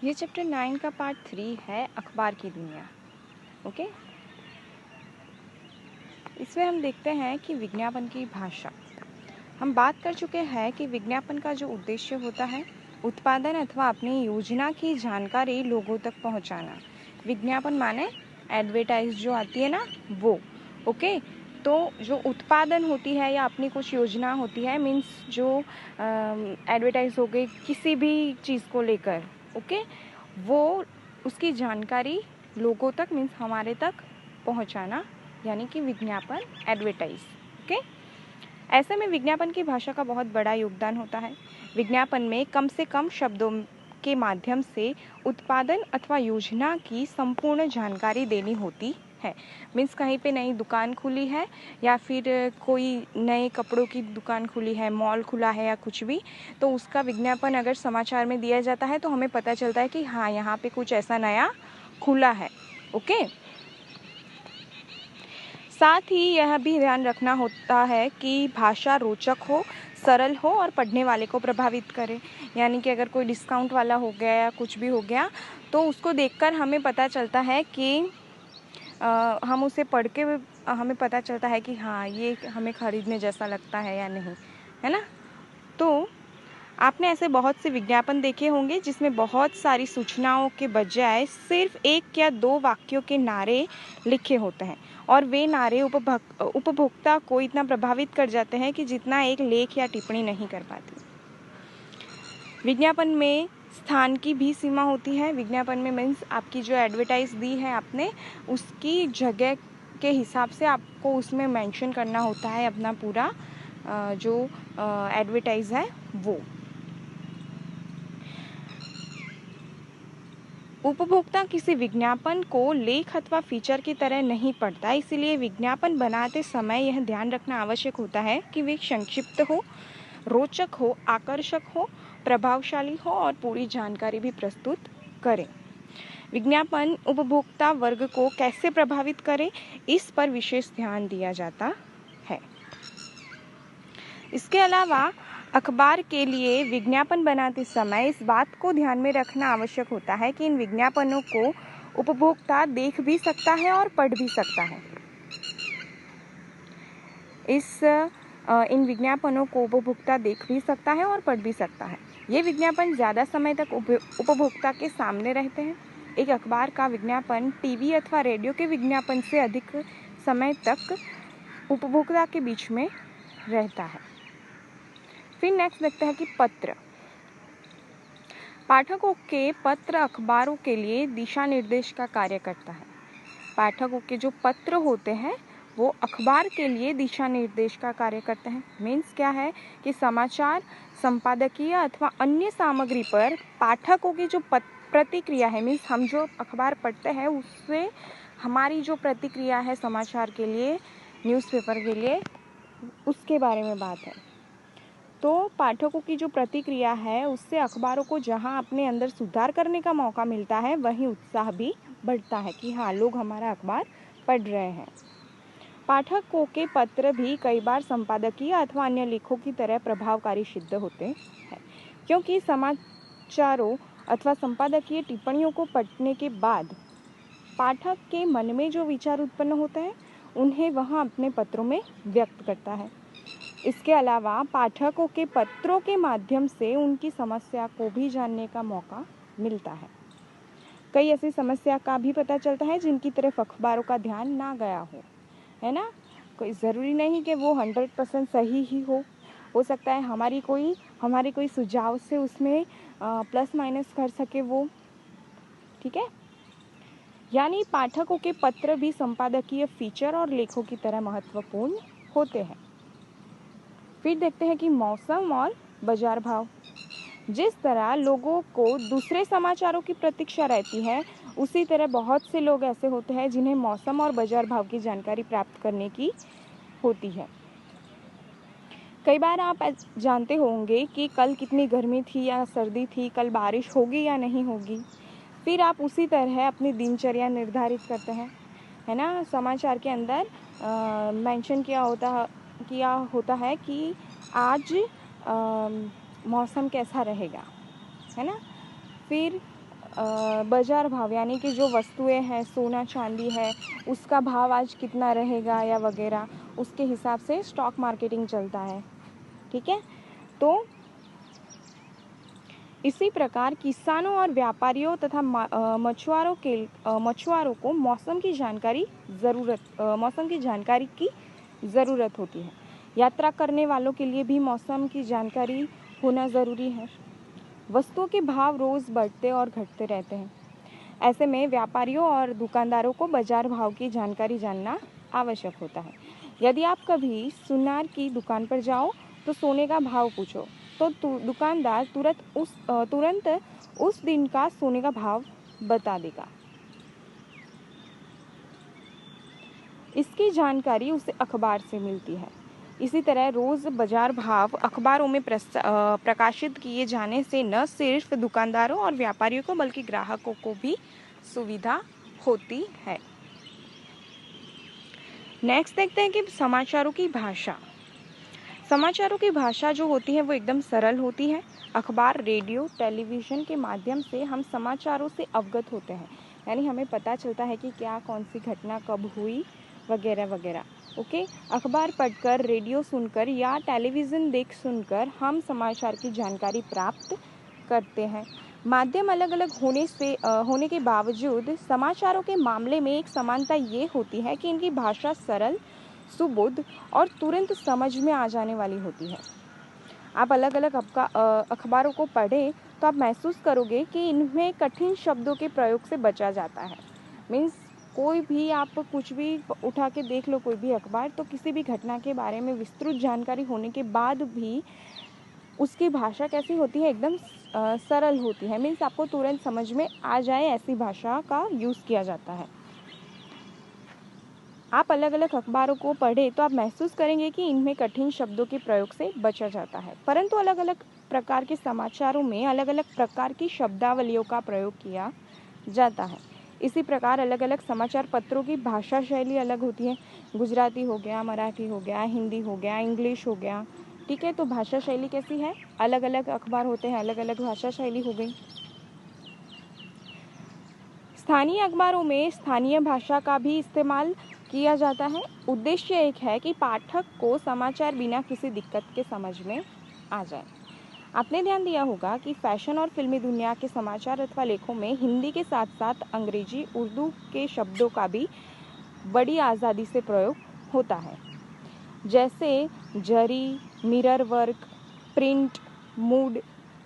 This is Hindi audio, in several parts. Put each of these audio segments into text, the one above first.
ये चैप्टर 9 का पार्ट 3 है अखबार की दुनिया। ओके, इसमें हम देखते हैं कि विज्ञापन की भाषा। हम बात कर चुके हैं कि विज्ञापन का जो उद्देश्य होता है उत्पादन अथवा अपनी योजना की जानकारी लोगों तक पहुंचाना। विज्ञापन माने एडवर्टाइज जो आती है ना वो। ओके, तो जो उत्पादन होती है या अपनी कुछ योजना होती है, मीन्स जो एडवर्टाइज हो गई किसी भी चीज़ को लेकर, ओके, वो उसकी जानकारी लोगों तक मीन्स हमारे तक पहुंचाना, यानी कि विज्ञापन, एडवर्टाइज। ओके, ऐसे में विज्ञापन की भाषा का बहुत बड़ा योगदान होता है। विज्ञापन में कम से कम शब्दों के माध्यम से उत्पादन अथवा योजना की संपूर्ण जानकारी देनी होती है। मीन्स कहीं पे नई दुकान खुली है या फिर कोई नए कपड़ों की दुकान खुली है, मॉल खुला है या कुछ भी, तो उसका विज्ञापन अगर समाचार में दिया जाता है तो हमें पता चलता है कि हाँ, यहाँ पे कुछ ऐसा नया खुला है। ओके, साथ ही यह भी ध्यान रखना होता है कि भाषा रोचक हो, सरल हो और पढ़ने वाले को प्रभावित करे। यानी कि अगर कोई डिस्काउंट वाला हो गया या कुछ भी हो गया तो उसको देखकर हमें पता चलता है कि हम उसे पढ़ के हमें पता चलता है कि हाँ, ये हमें खरीदने जैसा लगता है या नहीं, है ना। तो आपने ऐसे बहुत से विज्ञापन देखे होंगे जिसमें बहुत सारी सूचनाओं के बजाय सिर्फ एक या दो वाक्यों के नारे लिखे होते हैं और वे नारे उपभोक्ता को इतना प्रभावित कर जाते हैं कि जितना एक लेख या टिप्पणी नहीं कर पाती। विज्ञापन में स्थान की भी सीमा होती है। विज्ञापन में मीन्स आपकी जो एडवर्टाइज दी है आपने, उसकी जगह के हिसाब से आपको उसमें मेंशन करना होता है अपना पूरा जो एडवर्टाइज है वो। उपभोक्ता किसी विज्ञापन को लेख अथवा फीचर की तरह नहीं पढ़ता, इसलिए विज्ञापन बनाते समय यह ध्यान रखना आवश्यक होता है कि वे संक्षिप्त हो, रोचक हो, आकर्षक हो, प्रभावशाली हो और पूरी जानकारी भी प्रस्तुत करें। विज्ञापन उपभोक्ता वर्ग को कैसे प्रभावित करे, इस पर विशेष ध्यान दिया जाता है। इसके अलावा अखबार के लिए विज्ञापन बनाते समय इस बात को ध्यान में रखना आवश्यक होता है कि इन विज्ञापनों को उपभोक्ता देख भी सकता है और पढ़ भी सकता है। इन विज्ञापनों को उपभोक्ता देख भी सकता है और पढ़ भी सकता है। ये विज्ञापन ज़्यादा समय तक उपभोक्ता के सामने रहते हैं। एक अखबार का विज्ञापन टीवी अथवा रेडियो के विज्ञापन से अधिक समय तक उपभोक्ता के बीच में रहता है। फिर नेक्स्ट देखते हैं कि पत्र। पाठकों के पत्र अखबारों के लिए दिशा निर्देश का कार्य करता है। पाठकों के जो पत्र होते हैं वो अखबार के लिए दिशा निर्देश का कार्य करते हैं। मीन्स क्या है कि समाचार, संपादकीय अथवा अन्य सामग्री पर पाठकों की जो प्रतिक्रिया है, मीन्स हम जो अखबार पढ़ते हैं उससे हमारी जो प्रतिक्रिया है समाचार के लिए, न्यूज़पेपर के लिए, उसके बारे में बात है। तो पाठकों की जो प्रतिक्रिया है उससे अखबारों को जहां अपने अंदर सुधार करने का मौका मिलता है वहीं उत्साह भी बढ़ता है कि हाँ, लोग हमारा अखबार पढ़ रहे हैं। पाठकों के पत्र भी कई बार संपादकीय अथवा अन्य लेखों की तरह प्रभावकारी सिद्ध होते हैं, क्योंकि समाचारों अथवा संपादकीय टिप्पणियों को पढ़ने के बाद पाठक के मन में जो विचार उत्पन्न होते हैं उन्हें वह अपने पत्रों में व्यक्त करता है। इसके अलावा पाठकों के पत्रों के माध्यम से उनकी समस्या को भी जानने का मौका मिलता है। कई ऐसी समस्या का भी पता चलता है जिनकी तरफ अखबारों का ध्यान ना गया है ना। कोई ज़रूरी नहीं कि वो 100% सही ही हो सकता है हमारे कोई सुझाव से उसमें प्लस माइनस कर सके वो, ठीक है। यानी पाठकों के पत्र भी संपादकीय फीचर और लेखों की तरह महत्वपूर्ण होते हैं। फिर देखते हैं कि मौसम और बाजार भाव। जिस तरह लोगों को दूसरे समाचारों की प्रतीक्षा रहती है, उसी तरह बहुत से लोग ऐसे होते हैं जिन्हें मौसम और बाजार भाव की जानकारी प्राप्त करने की होती है। कई बार आप जानते होंगे कि कल कितनी गर्मी थी या सर्दी थी, कल बारिश होगी या नहीं होगी। फिर आप उसी तरह अपनी दिनचर्या निर्धारित करते हैं, है ना। समाचार के अंदर मेंशन किया होता है कि आज मौसम कैसा रहेगा, है ना। फिर बाजार भाव यानी कि जो वस्तुएं हैं, सोना चांदी है, उसका भाव आज कितना रहेगा या वगैरह, उसके हिसाब से स्टॉक मार्केटिंग चलता है। ठीक है, तो इसी प्रकार किसानों और व्यापारियों तथा मछुआरों को मौसम की जानकारी की ज़रूरत होती है। यात्रा करने वालों के लिए भी मौसम की जानकारी होना ज़रूरी है। वस्तुओं के भाव रोज़ बढ़ते और घटते रहते हैं। ऐसे में व्यापारियों और दुकानदारों को बाजार भाव की जानकारी जानना आवश्यक होता है। यदि आप कभी सुनार की दुकान पर जाओ तो सोने का भाव पूछो तो दुकानदार तुरंत उस दिन का सोने का भाव बता देगा। इसकी जानकारी उसे अखबार से मिलती है। इसी तरह रोज़ बाजार भाव अखबारों में प्रकाशित किए जाने से न सिर्फ दुकानदारों और व्यापारियों को बल्कि ग्राहकों को भी सुविधा होती है। नेक्स्ट देखते हैं कि समाचारों की भाषा। समाचारों की भाषा जो होती है वो एकदम सरल होती है। अखबार, रेडियो, टेलीविज़न के माध्यम से हम समाचारों से अवगत होते हैं, यानी हमें पता चलता है कि क्या कौन सी घटना कब हुई वगैरह वगैरह। ओके, अखबार पढ़कर, रेडियो सुनकर या टेलीविज़न देख सुनकर हम समाचार की जानकारी प्राप्त करते हैं। माध्यम अलग अलग होने के बावजूद समाचारों के मामले में एक समानता ये होती है कि इनकी भाषा सरल, सुबोध और तुरंत समझ में आ जाने वाली होती है। आप अलग अलग अखबारों को पढ़ें तो आप महसूस करोगे कि इनमें कठिन शब्दों के प्रयोग से बचा जाता है। मीन्स कोई भी आप कुछ भी उठा के देख लो, कोई भी अखबार, तो किसी भी घटना के बारे में विस्तृत जानकारी होने के बाद भी उसकी भाषा कैसी होती है, एकदम सरल होती है। मीन्स आपको तुरंत समझ में आ जाए ऐसी भाषा का यूज़ किया जाता है। आप अलग अलग अखबारों को पढ़ें तो आप महसूस करेंगे कि इनमें कठिन शब्दों के प्रयोग से बचा जाता है, परंतु अलग अलग प्रकार के समाचारों में अलग अलग प्रकार की शब्दावलियों का प्रयोग किया जाता है। इसी प्रकार अलग अलग समाचार पत्रों की भाषा शैली अलग होती है। गुजराती हो गया, मराठी हो गया, हिंदी हो गया, इंग्लिश हो गया। ठीक है, तो भाषा शैली कैसी है, अलग अलग अखबार होते हैं, अलग अलग भाषा शैली हो गई। स्थानीय अखबारों में स्थानीय भाषा का भी इस्तेमाल किया जाता है। उद्देश्य एक है कि पाठक को समाचार बिना किसी दिक्कत के समझ में आ जाए। आपने ध्यान दिया होगा कि फैशन और फिल्मी दुनिया के समाचार अथवा लेखों में हिंदी के साथ साथ अंग्रेजी, उर्दू के शब्दों का भी बड़ी आज़ादी से प्रयोग होता है, जैसे zari, mirror work, print, mood,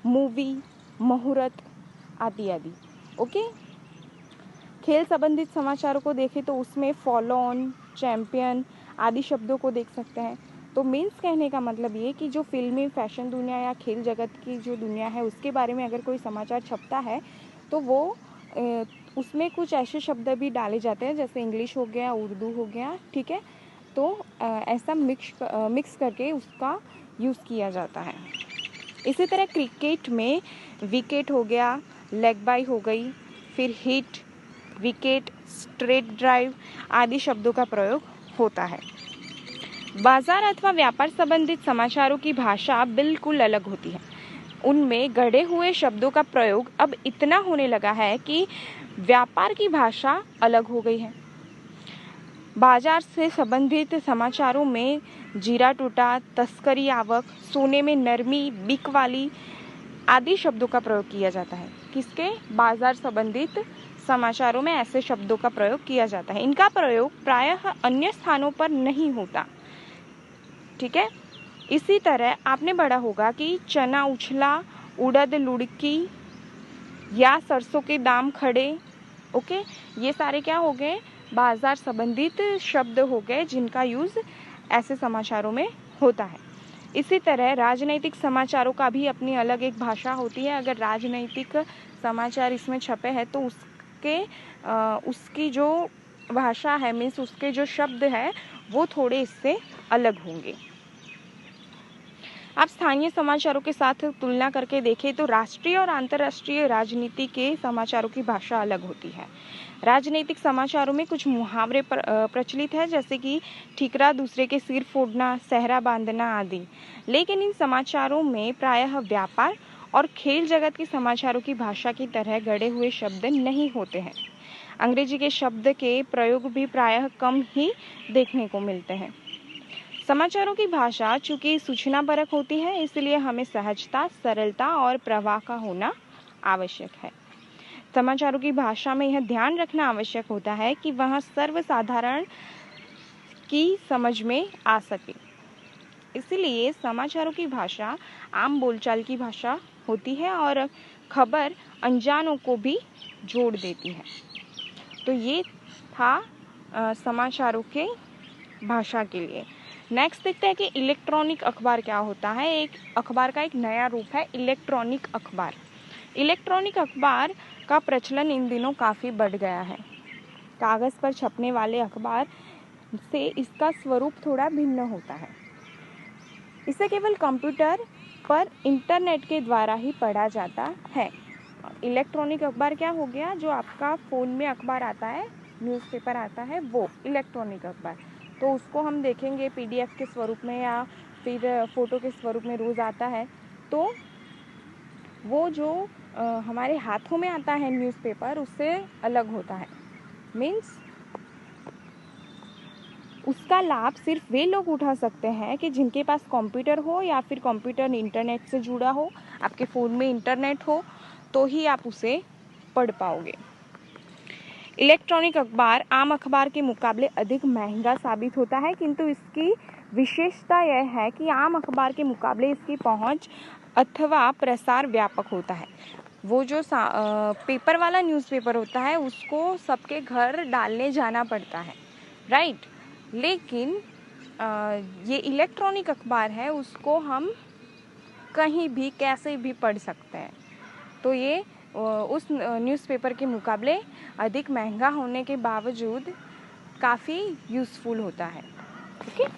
movie, मुहूर्त आदि आदि। ओके, खेल संबंधित समाचारों को देखें तो उसमें फॉलो ऑन, चैंपियन आदि शब्दों को देख सकते हैं। तो मीन्स कहने का मतलब ये कि जो फिल्मी, फैशन दुनिया या खेल जगत की जो दुनिया है उसके बारे में अगर कोई समाचार छपता है तो वो उसमें कुछ ऐसे शब्द भी डाले जाते हैं जैसे इंग्लिश हो गया, उर्दू हो गया। ठीक है, तो ऐसा मिक्स करके उसका यूज़ किया जाता है। इसी तरह क्रिकेट में विकेट हो गया, लेग बाय हो गई, फिर हिट, विकेट, स्ट्रेट ड्राइव आदि शब्दों का प्रयोग होता है। बाजार अथवा व्यापार संबंधित समाचारों की भाषा बिल्कुल अलग होती है। उनमें गढ़े हुए शब्दों का प्रयोग अब इतना होने लगा है कि व्यापार की भाषा अलग हो गई है। बाजार से संबंधित समाचारों में जीरा टूटा, तस्करी आवक, सोने में नरमी, बिक वाली आदि शब्दों का प्रयोग किया जाता है। किसके? बाजार संबंधित समाचारों में ऐसे शब्दों का प्रयोग किया जाता है। इनका प्रयोग प्रायः अन्य स्थानों पर नहीं होता। ठीक है, इसी तरह आपने पढ़ा होगा कि चना उछला, उड़द लुढ़की या सरसों के दाम खड़े। ओके, ये सारे क्या हो गए? बाजार संबंधित शब्द हो गए जिनका यूज़ ऐसे समाचारों में होता है। इसी तरह राजनैतिक समाचारों का भी अपनी अलग एक भाषा होती है। अगर राजनैतिक समाचार इसमें छपे हैं तो उसकी जो भाषा है, मीन्स उसके जो शब्द है वो थोड़े इससे अलग होंगे। आप स्थानीय समाचारों के साथ तुलना करके देखें तो राष्ट्रीय और अंतर्राष्ट्रीय राजनीति के समाचारों की भाषा अलग होती है। राजनीतिक समाचारों में कुछ मुहावरे प्रचलित है, जैसे कि ठीकरा दूसरे के सिर फोड़ना, सहरा बांधना आदि। लेकिन इन समाचारों में प्रायः व्यापार और खेल जगत के समाचारों की भाषा की तरह गढ़े हुए शब्द नहीं होते हैं। अंग्रेजी के शब्द के प्रयोग भी प्रायः कम ही देखने को मिलते हैं। समाचारों की भाषा चूंकि सूचनापरक होती है, इसलिए हमें सहजता, सरलता और प्रवाह का होना आवश्यक है। समाचारों की भाषा में यह ध्यान रखना आवश्यक होता है कि वह सर्वसाधारण की समझ में आ सके। इसलिए समाचारों की भाषा आम बोलचाल की भाषा होती है और खबर अनजानों को भी जोड़ देती है। तो ये था समाचारों के भाषा के लिए। नेक्स्ट देखते हैं कि इलेक्ट्रॉनिक अखबार क्या होता है। एक अखबार का एक नया रूप है इलेक्ट्रॉनिक अखबार। इलेक्ट्रॉनिक अखबार का प्रचलन इन दिनों काफ़ी बढ़ गया है। कागज़ पर छपने वाले अखबार से इसका स्वरूप थोड़ा भिन्न होता है। इसे केवल कंप्यूटर पर इंटरनेट के द्वारा ही पढ़ा जाता है। इलेक्ट्रॉनिक अखबार क्या हो गया, जो आपका फ़ोन में अखबार आता है, न्यूज़पेपर आता है, वो इलेक्ट्रॉनिक अखबार। तो उसको हम देखेंगे PDF के स्वरूप में या फिर फ़ोटो के स्वरूप में रोज़ आता है। तो वो जो हमारे हाथों में आता है न्यूज़पेपर, उससे अलग होता है। मीन्स उसका लाभ सिर्फ वे लोग उठा सकते हैं कि जिनके पास कंप्यूटर हो या फिर कंप्यूटर इंटरनेट से जुड़ा हो, आपके फ़ोन में इंटरनेट हो, तो ही आप उसे पढ़ पाओगे। इलेक्ट्रॉनिक अखबार आम अखबार के मुकाबले अधिक महंगा साबित होता है, किंतु इसकी विशेषता यह है कि आम अखबार के मुकाबले इसकी पहुंच अथवा प्रसार व्यापक होता है। वो जो पेपर वाला न्यूज़पेपर होता है, उसको सबके घर डालने जाना पड़ता है, राइट। लेकिन ये इलेक्ट्रॉनिक अखबार है, उसको हम कहीं भी कैसे भी पढ़ सकते हैं। तो ये उस न्यूज़पेपर के मुकाबले अधिक महंगा होने के बावजूद काफ़ी यूज़फुल होता है। ओके।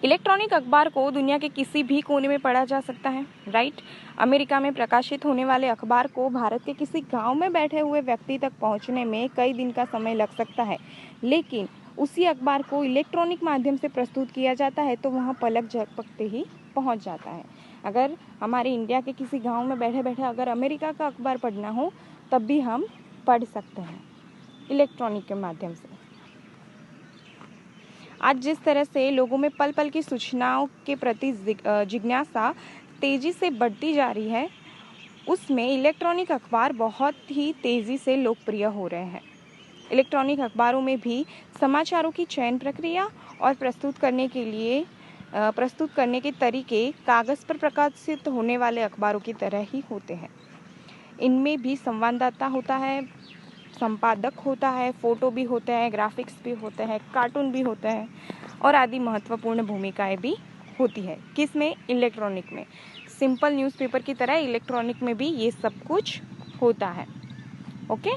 इलेक्ट्रॉनिक अखबार को दुनिया के किसी भी कोने में पढ़ा जा सकता है, राइट। अमेरिका में प्रकाशित होने वाले अखबार को भारत के किसी गांव में बैठे हुए व्यक्ति तक पहुंचने में कई दिन का समय लग सकता है, लेकिन उसी अखबार को इलेक्ट्रॉनिक माध्यम से प्रस्तुत किया जाता है तो वहाँ पलक झपकते ही पहुंच जाता है। अगर हमारे इंडिया के किसी गाँव में बैठे बैठे अगर अमेरिका का अखबार पढ़ना हो, तब भी हम पढ़ सकते हैं इलेक्ट्रॉनिक के माध्यम से। आज जिस तरह से लोगों में पल पल की सूचनाओं के प्रति जिज्ञासा तेजी से बढ़ती जा रही है, उसमें इलेक्ट्रॉनिक अखबार बहुत ही तेजी से लोकप्रिय हो रहे हैं। इलेक्ट्रॉनिक अखबारों में भी समाचारों की चयन प्रक्रिया और प्रस्तुत करने के तरीके कागज़ पर प्रकाशित होने वाले अखबारों की तरह ही होते हैं। इनमें भी संवाददाता होता है, संपादक होता है, फ़ोटो भी होते हैं, ग्राफिक्स भी होते हैं, कार्टून भी होते हैं और आदि महत्वपूर्ण भूमिकाएं भी होती है। किसमें? इलेक्ट्रॉनिक में। सिंपल न्यूज़पेपर की तरह इलेक्ट्रॉनिक में भी ये सब कुछ होता है। ओके।